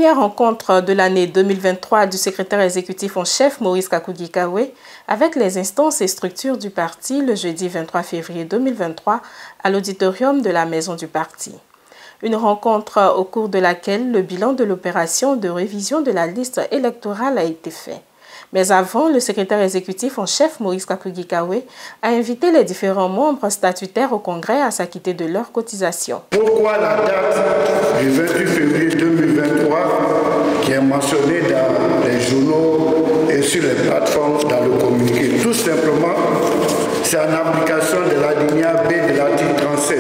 première rencontre de l'année 2023 du secrétaire exécutif en chef Maurice Kakugi-Kawe avec les instances et structures du parti le jeudi 23 février 2023 à l'auditorium de la Maison du Parti. Une rencontre au cours de laquelle le bilan de l'opération de révision de la liste électorale a été fait. Mais avant, le secrétaire exécutif en chef Maurice Kakugi-Kawe a invité les différents membres statutaires au Congrès à s'acquitter de leurs cotisations. Pourquoi la date du 28 février 2023 qui est mentionnée dans les journaux et sur les plateformes dans le communiqué? Tout simplement, c'est en application de l'alinéa B de l'article 37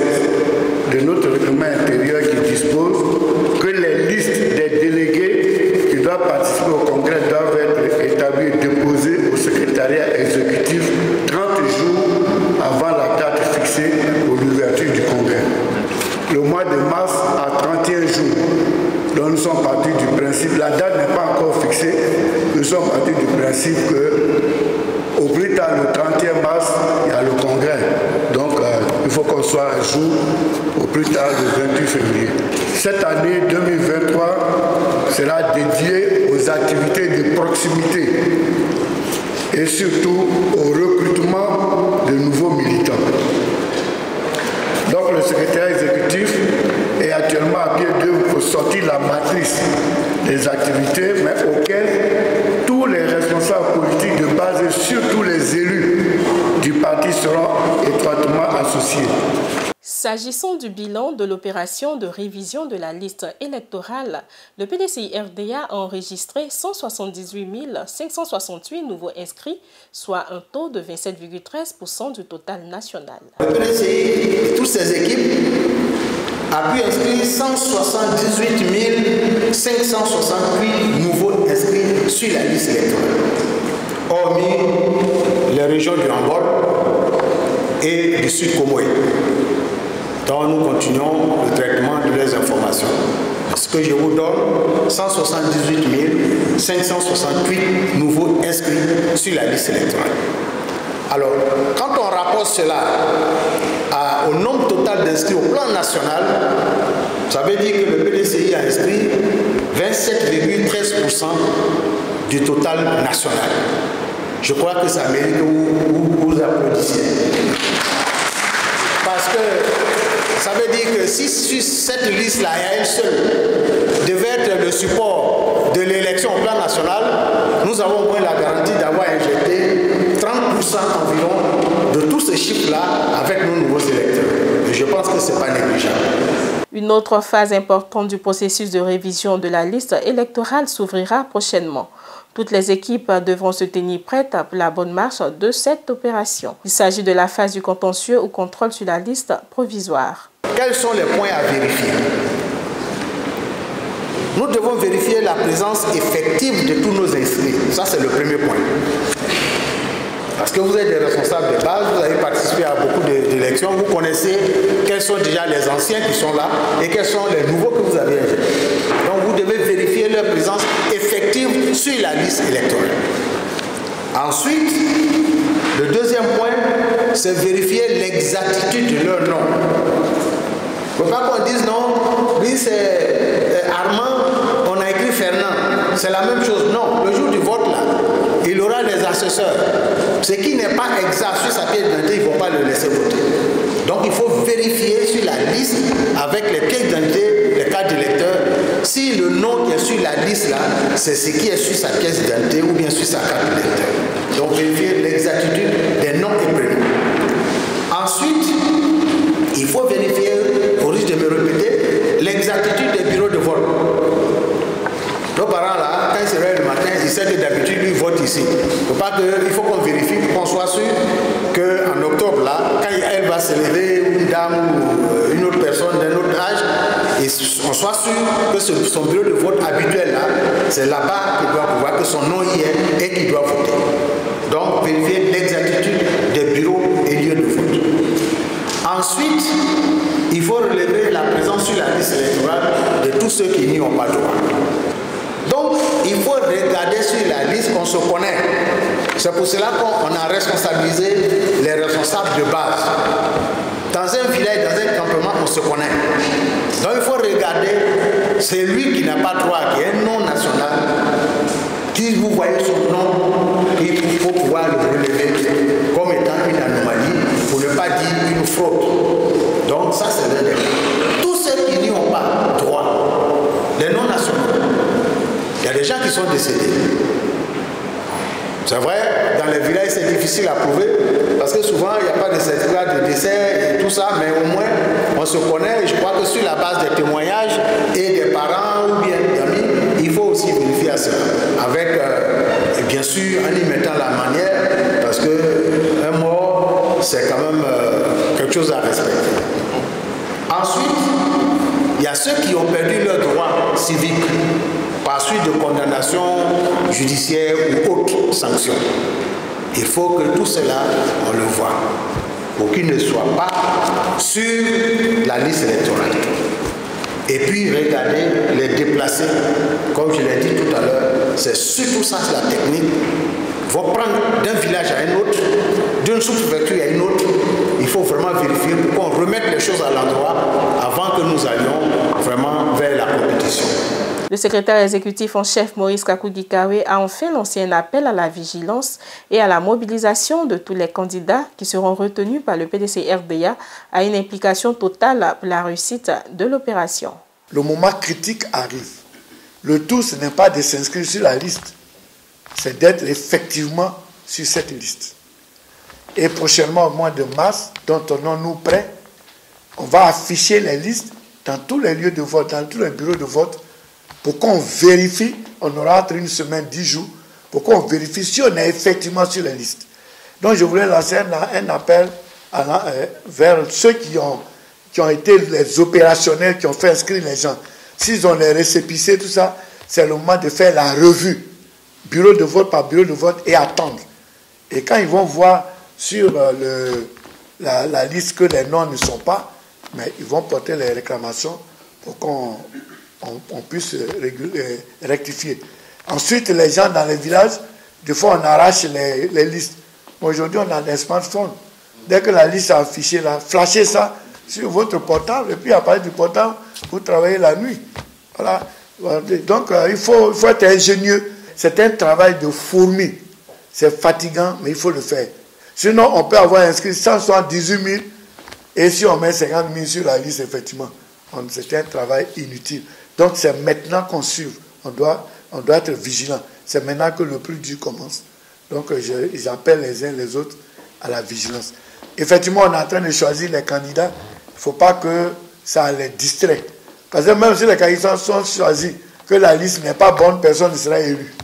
de notre règlement intérieur qui dispose que les listes des délégués qui doivent participer au Congrès doivent être établies et déposées au secrétariat exécutif 30 jours avant la date fixée pour l'ouverture du Congrès. Le mois de mars à 31 jours. Donc nous sommes partis du principe, la date n'est pas encore fixée, nous sommes partis du principe que au plus tard le 31 mars, il y a le Congrès. Donc il faut qu'on soit à jour au plus tard le 28 février. Cette année 2023 sera dédiée aux activités de proximité et surtout au recrutement de nouveaux militants. Donc le secrétaire exécutif est actuellement à pied d'œuvre pour sortir la matrice des activités, mais auxquelles tous les responsables politiques de base et surtout les élus du parti seront étroitement associés. S'agissant du bilan de l'opération de révision de la liste électorale, le PDCI-RDA a enregistré 178 568 nouveaux inscrits, soit un taux de 27,13% du total national. Le PDCI et toutes ses équipes a pu inscrire 178 568 nouveaux inscrits sur la liste électorale, hormis les régions du Hambol et du Sud Comoé. Donc nous continuons le traitement de les informations. Ce que je vous donne, 178 568 nouveaux inscrits sur la liste électorale. Alors, quand on rapporte cela au nombre total d'inscrits au plan national, ça veut dire que le PDCI a inscrit 27,13% du total national. Je crois que ça mérite que vous applaudissiez. Parce que ça veut dire que si sur cette liste-là, il y a une seule, devait être le support de l'élection au plan national, nous avons au moins la garantie d'avoir injecté 30% environ de tous ces chiffres-là avec nos nouveaux électeurs. Et je pense que ce n'est pas négligeable. Une autre phase importante du processus de révision de la liste électorale s'ouvrira prochainement. Toutes les équipes devront se tenir prêtes pour la bonne marche de cette opération. Il s'agit de la phase du contentieux ou contrôle sur la liste provisoire. Quels sont les points à vérifier? Nous devons vérifier la présence effective de tous nos inscrits. Ça, c'est le premier point. Parce que vous êtes des responsables de base, vous avez participé à beaucoup d'élections, vous connaissez quels sont déjà les anciens qui sont là et quels sont les nouveaux que vous avez injectés. Donc vous devez vérifier leur présence effective sur la liste électorale. Ensuite, le deuxième point, c'est vérifier l'exactitude de leur nom. Il ne faut pas qu'on dise non, lui c'est Armand, on a écrit Fernand. C'est la même chose. Non, le jour du vote là, il aura les assesseurs. Ce qui n'est pas exact sur sa pièce d'identité, il ne faut pas le laisser voter. Donc il faut vérifier sur la liste avec les pièces d'identité, les cartes d'électeur, si le nom qui est sur la liste là, c'est ce qui est sur sa pièce d'identité ou bien sur sa carte d'électeur. Donc vérifier l'exactitude des noms et prénoms. Ensuite, il faut vérifier, au risque de me répéter, l'exactitude des bureaux de vote. Nos parents là, quand ils se réveillent le matin, ils savent que d'habitude, ils votent ici. Il faut qu'on vérifie pour qu'on soit sûr qu'en octobre là, quand elle va se lever, une dame ou une autre personne d'un autre âge, et on soit sûr que son bureau de vote habituel là, c'est là-bas qu'il doit pouvoir, que son nom y est et qu'il doit voter. Donc vérifier l'exactitude des bureaux et lieux de vote. Ensuite, il faut relever la présence sur la liste électorale de tous ceux qui n'y ont pas droit. Donc, il faut regarder sur la liste qu'on se connaît. C'est pour cela qu'on a responsabilisé les responsables de base. Dans un village, dans un campement, on se connaît. Donc, il faut regarder c'est lui qui n'a pas droit, qui est un nom national. Si vous voyez son nom, il faut pouvoir le relever comme étant une anomalie, pour ne pas dire une fraude. Donc ça c'est l'un des cas. Tous ceux qui n'y ont pas droit, les non nationaux, il y a des gens qui sont décédés. C'est vrai, dans les villages c'est difficile à prouver, parce que souvent il n'y a pas de certificat de décès et tout ça, mais au moins on se connaît, et je crois que sur la base des témoignages et des parents ou bien d'amis, il faut aussi vérifier ça, avec bien sûr en y mettant la manière, parce qu'un mort c'est quand même quelque chose à respecter. Ensuite, il y a ceux qui ont perdu leurs droits civiques par suite de condamnation judiciaire ou autre sanction. Il faut que tout cela, on le voit, pour qu'il ne soit pas sur la liste électorale. Et puis, regardez les déplacés, comme je l'ai dit tout à l'heure, c'est surtout ça, c'est la technique. Ils vont prendre d'un village à un autre, d'une sous-préfecture à une autre. Il faut vraiment vérifier pour qu'on remette les choses à l'endroit avant que nous allions vraiment vers la compétition. Le secrétaire exécutif en chef Maurice Kakou-Gikawe a enfin lancé un appel à la vigilance et à la mobilisation de tous les candidats qui seront retenus par le PDC-RDA à une implication totale pour la réussite de l'opération. Le moment critique arrive. Le tout, ce n'est pas de s'inscrire sur la liste, c'est d'être effectivement sur cette liste. Et prochainement, au mois de mars, dont on est nous prêts, on va afficher les listes dans tous les lieux de vote, dans tous les bureaux de vote, pour qu'on vérifie, on aura entre une semaine, 10 jours, pour qu'on vérifie si on est effectivement sur les listes. Donc je voulais lancer un appel vers ceux qui ont été les opérationnels, qui ont fait inscrire les gens. S'ils ont les récépissés, tout ça, c'est le moment de faire la revue, bureau de vote par bureau de vote, et attendre. Et quand ils vont voir sur la liste que les noms ne sont pas, mais ils vont porter les réclamations pour qu'on puisse rectifier. Ensuite, les gens dans les villages, des fois on arrache les listes. Aujourd'hui, on a des smartphones. Dès que la liste est affichée là, flashez ça sur votre portable, et puis à partir du portable, vous travaillez la nuit. Voilà. Donc, il faut être ingénieux. C'est un travail de fourmi. C'est fatigant, mais il faut le faire. Sinon, on peut avoir inscrit 178 000, et si on met 50 000 sur la liste, effectivement, c'est un travail inutile. Donc, c'est maintenant qu'on suit. On doit être vigilant. C'est maintenant que le plus dur commence. Donc, j'appelle les uns les autres à la vigilance. Effectivement, on est en train de choisir les candidats. Il ne faut pas que ça les distrait. Parce que même si les candidats sont choisis, que la liste n'est pas bonne, personne ne sera élu.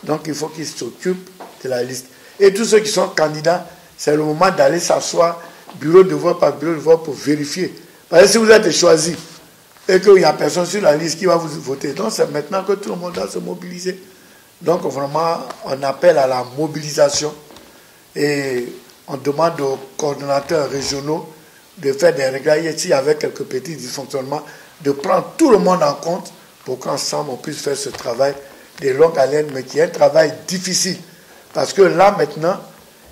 Donc, il faut qu'ils s'occupent de la liste. Et tous ceux qui sont candidats, c'est le moment d'aller s'asseoir, bureau de vote par bureau de vote, pour vérifier. Parce que si vous êtes choisi et qu'il n'y a personne sur la liste qui va vous voter, donc c'est maintenant que tout le monde doit se mobiliser. Donc, vraiment, on appelle à la mobilisation et on demande aux coordonnateurs régionaux de faire des réglages s'il y avait quelques petits dysfonctionnements, de prendre tout le monde en compte pour qu'ensemble on puisse faire ce travail de longue haleine, mais qui est un travail difficile. Parce que là, maintenant,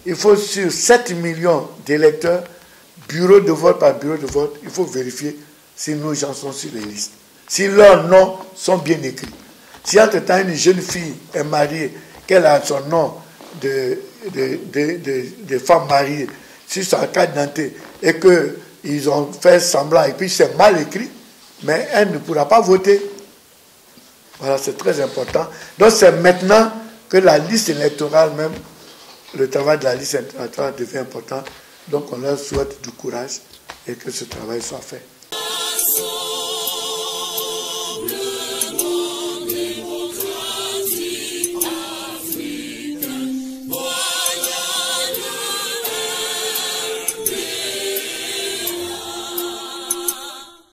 il faut sur 7 millions d'électeurs, bureau de vote par bureau de vote, il faut vérifier si nos gens sont sur les listes, si leurs noms sont bien écrits. Si entre-temps une jeune fille est mariée, qu'elle a son nom de femme mariée sur sa carte d'identité et qu'ils ont fait semblant et puis c'est mal écrit, mais elle ne pourra pas voter. Voilà, c'est très important. Donc c'est maintenant que la liste électorale même, le travail de la liste électorale devient important. Donc on leur souhaite du courage et que ce travail soit fait.